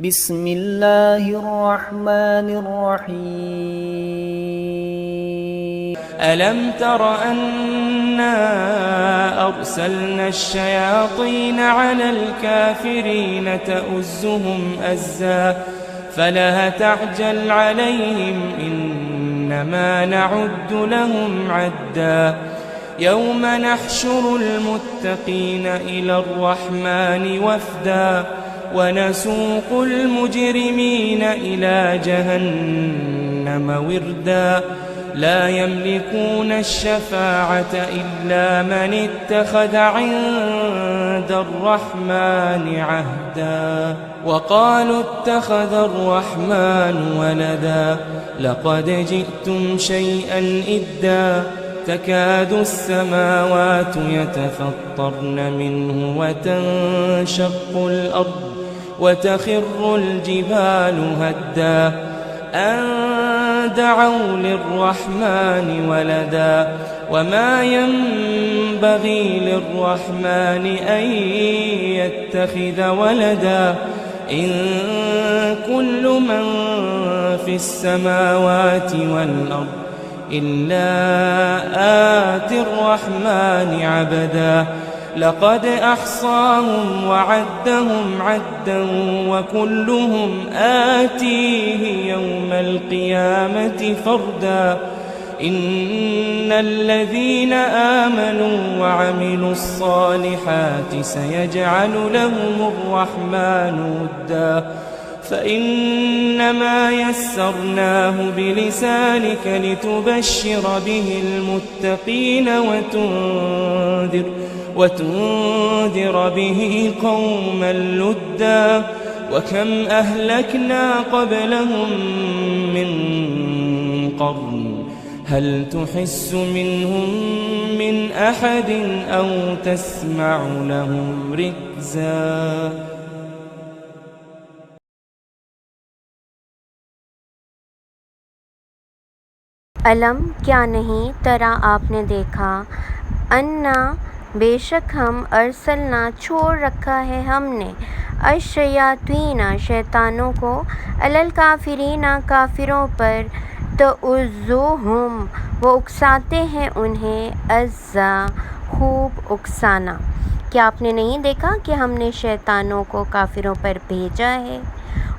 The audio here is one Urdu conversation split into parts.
بسم اللہ الرحمن الرحیم ألم تر أنا أرسلنا الشياطين على الكافرين تؤزهم أزا فلا تعجل عليهم إنما نعد لهم عدا يوم نحشر المتقين إلى الرحمن وفدا ونسوق المجرمين إلى جهنم وردا لا يملكون الشفاعة إلا من اتخذ عند الرحمن عهدا وقالوا اتخذ الرحمن ولدا لقد جئتم شيئا إدا تكاد السماوات يتفطرن منه وتنشق الأرض وتخر الجبال هدا أن دعوا للرحمن ولدا وما ينبغي للرحمن أن يتخذ ولدا إن كل من في السماوات والأرض إلا آتي الرحمن عبدا لقد أحصاهم وعدهم عدا وكلهم آتيه يوم القيامة فردا إن الذين آمنوا وعملوا الصالحات سيجعل لهم الرحمن ودا فإنما يسرناه بلسانك لتبشر به المتقين وتنذر به قوما لدا وكم أهلكنا قبلهم من قرن هل تحس منهم من أحد أو تسمع لهم ركزا علم کیا نہیں ترا آپ نے دیکھا انا بے شک ہم ارسلنا چھوڑ رکھا ہے ہم نے الشیاطین شیطانوں کو الکافرین کافروں پر تعزوہم وہ اکساتے ہیں انہیں عزا خوب اکسانا۔ کیا آپ نے نہیں دیکھا کہ ہم نے شیطانوں کو کافروں پر بھیجا ہے،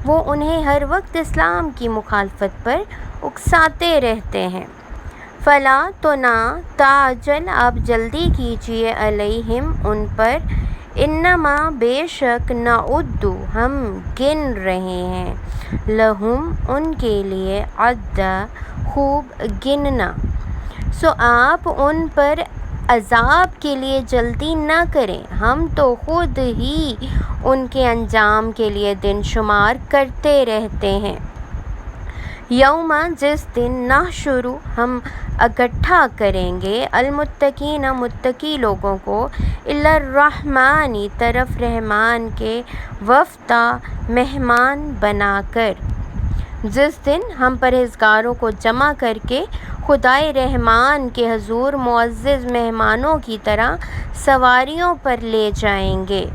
وہ انہیں ہر وقت اسلام کی مخالفت پر اکساتے رہتے ہیں۔ فلا تو نہ تعجل آپ جلدی کیجیے علیہم ان پر، انما بے شک نعد ہم گن رہے ہیں، لہم ان کے لیے عدا خوب گننا۔ سو آپ ان پر عذاب کے لیے جلدی نہ کریں، ہم تو خود ہی ان کے انجام کے لیے دن شمار کرتے رہتے ہیں۔ یوم جس دن نحشر ہم اکٹھا کریں گے المتقین متقی لوگوں کو الی الرحمن طرف رحمان کے وفدا مہمان بنا کر، جس دن ہم پرہیزگاروں کو جمع کر کے خدائے رحمان کے حضور معزز مہمانوں کی طرح سواریوں پر لے جائیں گے۔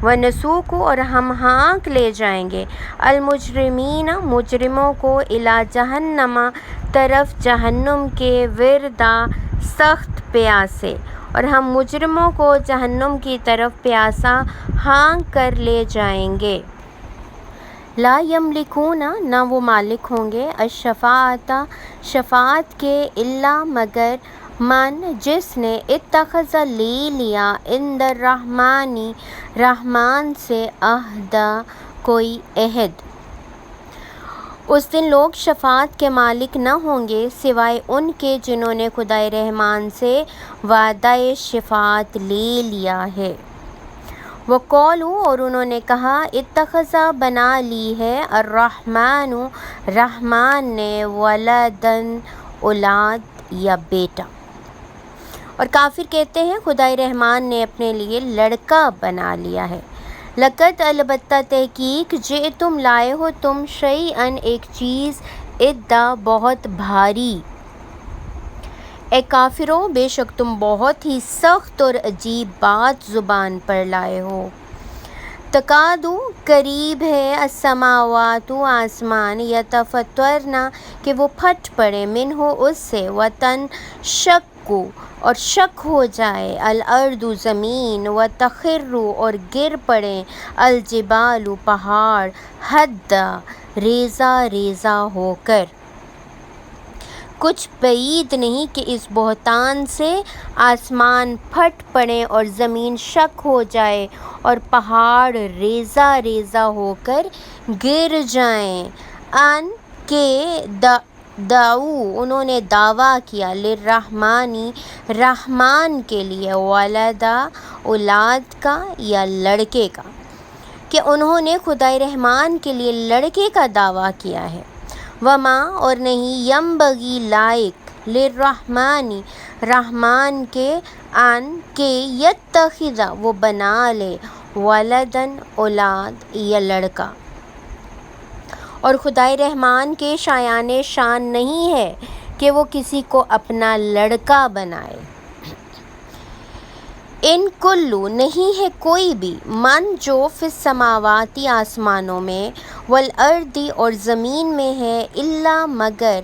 وَنَسُوقُ اور ہم ہانک لے جائیں گے المجرمین مجرموں کو الی جہنم طرف جہنم کے وردا سخت پیاسے، اور ہم مجرموں کو جہنم کی طرف پیاسا ہانک کر لے جائیں گے۔ لا یملکون نہ وہ مالک ہوں گے الشفاعۃ شفاعت کے الا مگر من جس نے اتخذ لے لیا عند الرحمن رحمان سے عہدہ کوئی عہد۔ اس دن لوگ شفاعت کے مالک نہ ہوں گے سوائے ان کے جنہوں نے خدائے رحمان سے وعدہ شفاعت لے لیا ہے۔ وقالوا اور انہوں نے کہا اتخذ بنا لی ہے الرحمن رحمان نے ولدن اولاد یا بیٹا، اور کافر کہتے ہیں خدائے رحمان نے اپنے لیے لڑکا بنا لیا ہے۔ لقد البتہ تحقیق جئتم لائے ہو تم شیئن ایک چیز ادا بہت بھاری، اے کافرو بے شک تم بہت ہی سخت اور عجیب بات زبان پر لائے ہو۔ تقادو قریب ہے، السماوات آسمان، یتفطرنا کہ وہ پھٹ پڑے، منہ اس سے، وتنشق اور شق ہو جائے، الارض زمین، وتخر اور گر پڑے، الجبال پہاڑ، ہدا ریزہ ریزہ ہو کر۔ کچھ بعید نہیں کہ اس بہتان سے آسمان پھٹ پڑے اور زمین شق ہو جائے اور پہاڑ ریزہ ریزہ ہو کر گر جائیں، ان کے دعو انہوں نے دعویٰ کیا، للرحمن رحمان کے لیے، ولدا اولاد کا یا لڑکے کا، کہ انہوں نے خدائے رحمان کے لیے لڑکے کا دعویٰ کیا ہے۔ وما اور نہیں، ینبغی لائق، للرحمن رحمان کے، ان کے یتخذ وہ بنا لے، ولدن اولاد یا لڑکا، اور خدائے رحمان کے شایان شان نہیں ہے کہ وہ کسی کو اپنا لڑکا بنائے۔ ان کلو نہیں ہے کوئی بھی، من جو فی السماواتی آسمانوں میں، والارض اور زمین میں ہے، الا مگر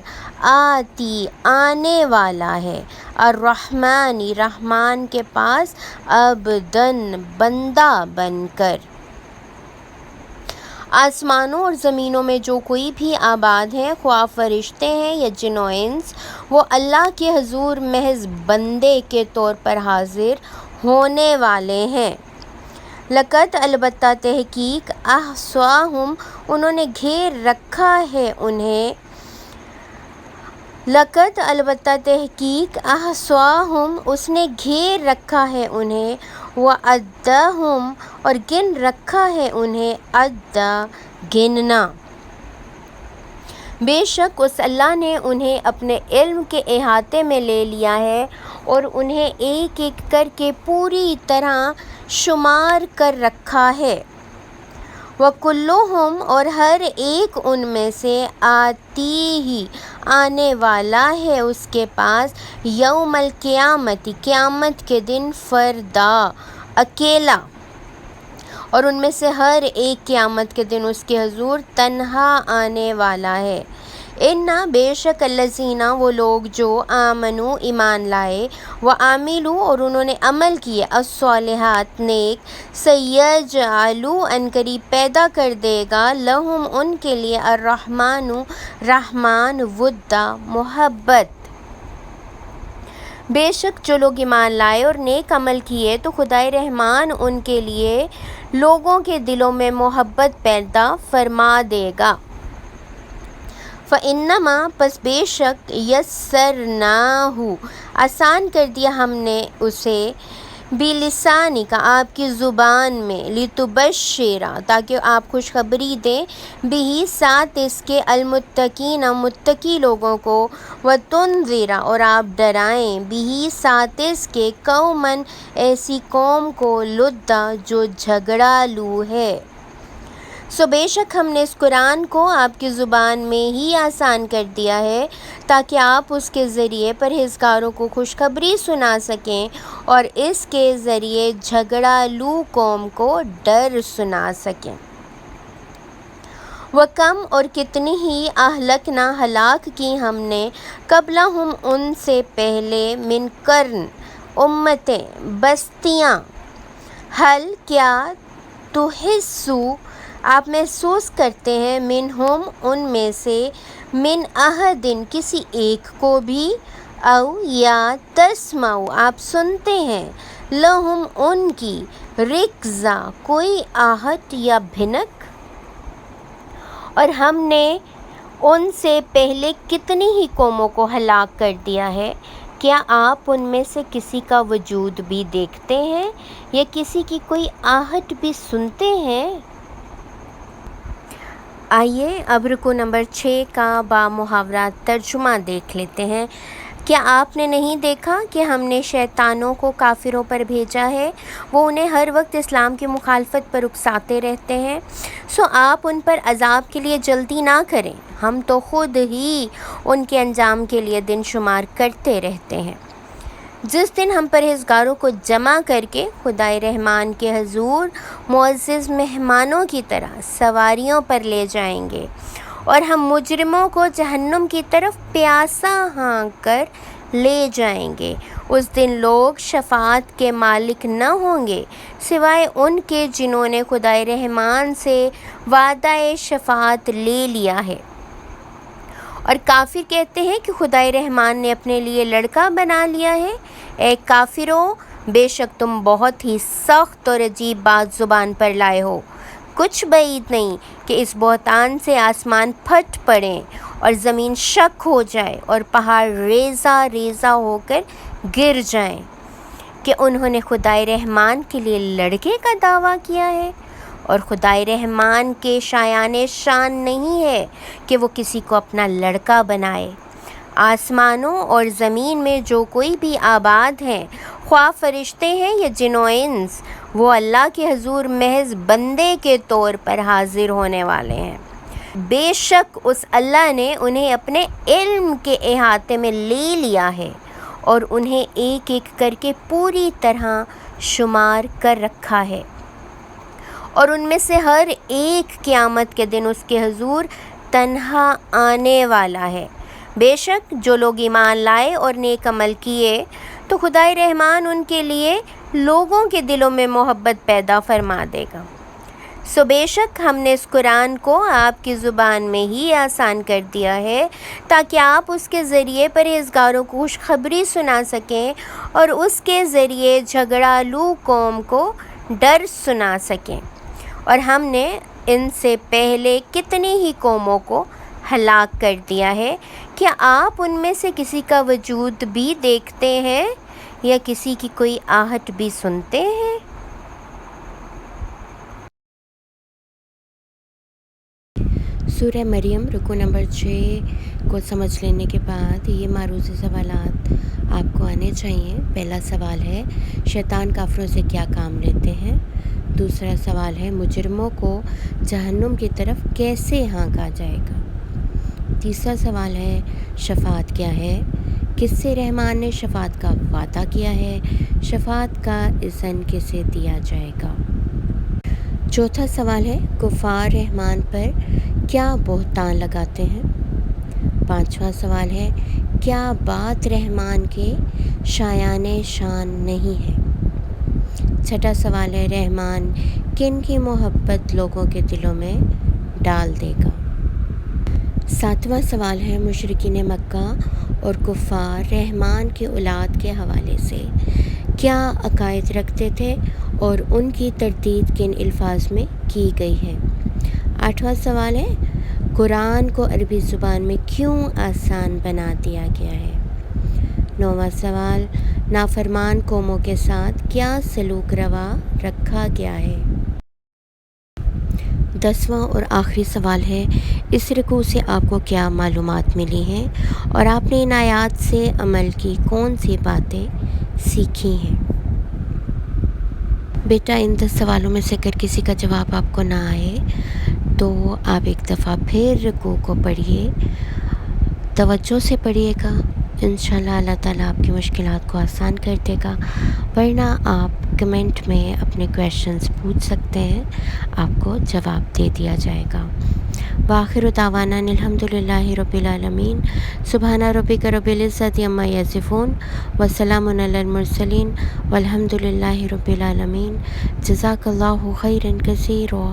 آتی آنے والا ہے، الرحمن رحمان کے پاس، عبدن بندہ بن کر۔ آسمانوں اور زمینوں میں جو کوئی بھی آباد ہیں، خواہ فرشتے ہیں یا جن و انس، وہ اللہ کے حضور محض بندے کے طور پر حاضر ہونے والے ہیں۔ لقد البتہ تحقیق، احصاہم انہوں نے گھیر رکھا ہے انہیں، لقد البتہ تحقیق، احصاہم اس نے گھیر رکھا ہے انہیں، وعدہم اور گن رکھا ہے انہیں، عدا گننا۔ بے شک اس اللہ نے انہیں اپنے علم کے احاطے میں لے لیا ہے اور انہیں ایک ایک کر کے پوری طرح شمار کر رکھا ہے۔ وَكُلُّهُمْ اور ہر ایک ان میں سے، آتیہ آنے والا ہے اس کے پاس، یوم القیامت قیامت کے دن، فردا اکیلا، اور ان میں سے ہر ایک قیامت کے دن اس کے حضور تنہا آنے والا ہے۔ اِنَّ بے شک الذین وہ لوگ جو آمنوا ایمان لائے، وعملوا اور انہوں نے عمل کیے، الصالحات نیک، سیجعل عنقریب پیدا کر دے گا، لہم ان کے لیے، الرحمن رحمان، ودا محبت۔ بے شک جو لوگ ایمان لائے اور نیک عمل کیے تو خدائے رحمان ان کے لیے لوگوں کے دلوں میں محبت پیدا فرما دے گا۔ فَإِنَّمَا پس بے شک، یسرناہ آسان کر دیا ہم نے اسے، بِلِسَانِکَ آپ کی زبان میں، لِتُبَشِّرَ تاکہ آپ خوشخبری دیں، بِہِ ساتھ اس کے، المتقین متقی لوگوں کو، وَتُنذِرَ اور آپ ڈرائیں، بِہِ ساتھ اس کے، قوماً ایسی قوم کو، لُدَّ جو جھگڑالو ہے۔ سو بے شک ہم نے اس قرآن کو آپ کی زبان میں ہی آسان کر دیا ہے تاکہ آپ اس کے ذریعے پرہیزگاروں کو خوشخبری سنا سکیں اور اس کے ذریعے جھگڑالو قوم کو ڈر سنا سکیں۔ وَکم اور کتنی ہی، اہلکنا ہلاک کی ہم نے، قبلہم ان سے پہلے، من قرن امتیں بستیاں، حل کیا، تحسو آپ محسوس کرتے ہیں، منہم ان میں سے، من احدٍ کسی ایک کو بھی، او یا تسمعو آپ سنتے ہیں، لہم ان کی، رکزا کوئی آہٹ یا بھنک۔ اور ہم نے ان سے پہلے کتنی ہی قوموں کو ہلاک کر دیا ہے، کیا آپ ان میں سے کسی کا وجود بھی دیکھتے ہیں یا کسی کی کوئی آہٹ بھی سنتے ہیں؟ آئیے اب رکوع نمبر 6 کا بامحاورہ ترجمہ دیکھ لیتے ہیں۔ کیا آپ نے نہیں دیکھا کہ ہم نے شیطانوں کو کافروں پر بھیجا ہے، وہ انہیں ہر وقت اسلام کی مخالفت پر اکساتے رہتے ہیں، سو آپ ان پر عذاب کے لیے جلدی نہ کریں، ہم تو خود ہی ان کے انجام کے لیے دن شمار کرتے رہتے ہیں۔ جس دن ہم پرہیزگاروں کو جمع کر کے خدائے رحمان کے حضور معزز مہمانوں کی طرح سواریوں پر لے جائیں گے، اور ہم مجرموں کو جہنم کی طرف پیاسا ہانک کر لے جائیں گے۔ اس دن لوگ شفاعت کے مالک نہ ہوں گے سوائے ان کے جنہوں نے خدائے رحمان سے وعدہ شفاعت لے لیا ہے۔ اور کافر کہتے ہیں کہ خدائے رحمان نے اپنے لیے لڑکا بنا لیا ہے۔ اے کافروں، بے شک تم بہت ہی سخت اور عجیب بات زبان پر لائے ہو۔ کچھ بعید نہیں کہ اس بہتان سے آسمان پھٹ پڑیں اور زمین شک ہو جائے اور پہاڑ ریزہ ریزہ ہو کر گر جائیں کہ انہوں نے خدائے رحمان کے لیے لڑکے کا دعویٰ کیا ہے، اور خدائے رحمان کے شایان شان نہیں ہے کہ وہ کسی کو اپنا لڑکا بنائے۔ آسمانوں اور زمین میں جو کوئی بھی آباد ہیں، خواہ فرشتے ہیں یا جن و انس، وہ اللہ کے حضور محض بندے کے طور پر حاضر ہونے والے ہیں۔ بے شک اس اللہ نے انہیں اپنے علم کے احاطے میں لے لیا ہے اور انہیں ایک ایک کر کے پوری طرح شمار کر رکھا ہے، اور ان میں سے ہر ایک قیامت کے دن اس کے حضور تنہا آنے والا ہے۔ بے شک جو لوگ ایمان لائے اور نیک عمل کیے تو خدائے رحمان ان کے لیے لوگوں کے دلوں میں محبت پیدا فرما دے گا۔ سو بے شک ہم نے اس قرآن کو آپ کی زبان میں ہی آسان کر دیا ہے تاکہ آپ اس کے ذریعے پرہیزگاروں کو خوشخبری سنا سکیں اور اس کے ذریعے جھگڑالو قوم کو ڈر سنا سکیں۔ اور ہم نے ان سے پہلے کتنی ہی قوموں کو ہلاک کر دیا ہے، کیا آپ ان میں سے کسی کا وجود بھی دیکھتے ہیں یا کسی کی کوئی آہٹ بھی سنتے ہیں؟ سورہ مریم رکوع نمبر 6 کو سمجھ لینے کے بعد یہ معروض سوالات آپ کو آنے چاہیے۔ پہلا سوال ہے شیطان کافروں سے کیا کام لیتے ہیں؟ دوسرا سوال ہے مجرموں کو جہنم کی طرف کیسے ہانکا جائے گا؟ تیسرا سوال ہے شفاعت کیا ہے؟ کس سے رحمان نے شفاعت کا وعدہ کیا ہے؟ شفاعت کا اذن کسے دیا جائے گا؟ چوتھا سوال ہے کفار رحمان پر کیا بہتان لگاتے ہیں؟ پانچواں سوال ہے کیا بات رحمان کے شایان شان نہیں ہے؟ چھٹا سوال ہے رحمان کن کی محبت لوگوں کے دلوں میں ڈال دے گا؟ ساتواں سوال ہے مشرکین مکہ اور کفار رحمان کے اولاد کے حوالے سے کیا عقائد رکھتے تھے اور ان کی تردید کن الفاظ میں کی گئی ہے؟ آٹھواں سوال ہے قرآن کو عربی زبان میں کیوں آسان بنا دیا گیا ہے؟ نوواں سوال نافرمان قوموں کے ساتھ کیا سلوک روا رکھا گیا ہے؟ 10واں اور آخری سوال ہے اس رکوع سے آپ کو کیا معلومات ملی ہیں اور آپ نے ان آیات سے عمل کی کون سی باتیں سیکھی ہیں؟ بیٹا ان 10 سوالوں میں سے اگر کسی کا جواب آپ کو نہ آئے تو آپ ایک دفعہ پھر رکوع کو پڑھیے، توجہ سے پڑھیے گا، انشاءاللہ اللہ تعالیٰ آپ کی مشکلات کو آسان کر دے گا، ورنہ آپ کمنٹ میں اپنے کویشچنز پوچھ سکتے ہیں، آپ کو جواب دے دیا جائے گا۔ وآخر دعوانا الحمدللہ رب العالمین، سبحان ربک رب العزت عما یصفون وسلام علی المرسلین والحمدللہ رب العالمین۔ جزاک اللہ خیرا کثیرا۔